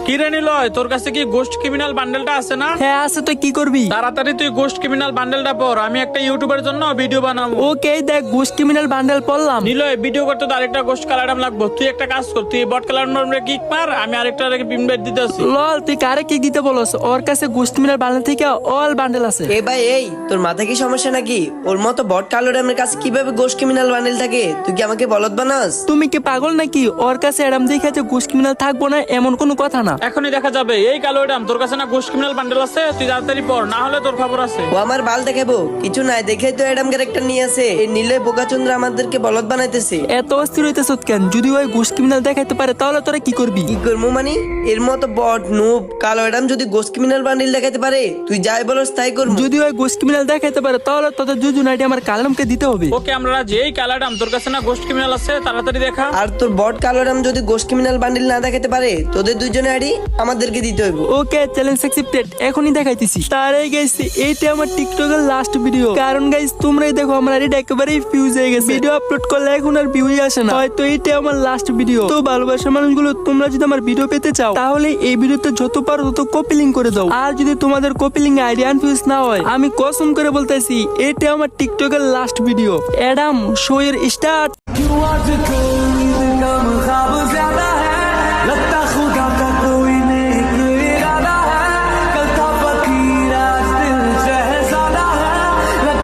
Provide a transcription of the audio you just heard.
কিরে নিলয়, তোর কাছে কি গোস্ট ক্রিমিনাল বান্ডেলটা আছে না? হ্যাঁ আছে, তুই কি করবি? তাড়াতাড়ি তুই গোস্ট ক্রিমিনাল বান্ডেলটা পড়, আমি একটা ইউটিউবের জন্য ভিডিও বানাবো। ওকে, দেখ গোস্ট ক্রিমিনাল বান্ডেল পড়লাম। নিলয়, ভিডিও করতে তো আরেকটা গোস্ট কালার লাগবে। তুই একটা কাজ কর, তুই বট কালার কিক মার, আমি আরেকটা ইনভাইট দিতেছি। লল, তুই কারে কি দিতে বলছ? ওর কাছে গোস্ট ক্রিমিনাল বান্ডেল থেকে অল বান্ডেল আছে। এ ভাই, এই তোর মাথা কি সমস্যা নাকি? ওর মতো বট কালো ড্যামের কাছে কিভাবে গোস্ট ক্রিমিনাল বান্ডেল থাকে? তুই কি আমাকে বলদ বানাস? তুমি কি পাগল নাকি? ওর কাছে এরম দেখে যে গোস্ট ক্রিমিনাল থাকবো না এমন কোনো কথা না। এখনই দেখা যাবে। এই কালো এডাম, তোর কাছে না গোস্ট ক্রিমিনাল বান্ডেল আছে? তুই তাড়াতাড়ি পড়, না হলে তোর খবর আছে। ও আমার বাল দেখাবো কিছু নাই, দেখেই তো এডাম ক্যারেক্টার নিয়ে আছে। এই নীলে বোকাচন্দ্র আমাদেরকে বলদ বানাইতেছে। এত অস্থির হইতেছ কেন? যদি ওই গোস্ট ক্রিমিনাল দেখাইতে পারে তাহলে তোরা কি করবি? কি করবো মানে? এর মতো বট নুব কালো এডাম যদি গোস্ট ক্রিমিনাল বান্ডেল দেখাতে পারে, তুই যাই বলস তাই করবো। যদি ওই গোস্ট ক্রিমিনাল দেখাইতে পারে তাহলে তোদের দুজন আইডি আমার কালামকে দিতে হবে। ওকে, আমরা রাজি। এই কালো এডাম, তোর কাছে না গোস্ট ক্রিমিনাল আছে? তাড়াতাড়ি দেখা। আর তোর বট কালো এডাম যদি গোস্ট ক্রিমিনাল বান্ডেল না দেখাতে পারে, তোদের দুইজনের আইডি আমাদেরকে দিতে হইব। ওকে, চ্যালেঞ্জ অ্যাকসেপ্টেড। এখনই দেখাইতেছি। তারে গাইস, এইটা আমার টিকটকের লাস্ট ভিডিও। কারণ গাইস, তোমরাই দেখো আমার আইডি একেবারেই ফিউজ হয়ে গেছে। ভিডিও আপলোড করলে এখন আর ভিউই আসে না। হয়তো এইটা আমার লাস্ট ভিডিও। তো ভালোবাসার মানুষগুলো, তোমরা যদি আমার ভিডিও পেতে চাও তাহলে এই ভিডিওতে যত পারো তত কপি লিংক করে দাও। আর যদি তোমাদের কপি লিংক আইডি আনফিউজ না হয়, আমি কসম করে বলতেছি এটা আমার টিকটকের লাস্ট ভিডিও। অ্যাডাম, শো এর স্টার্ট।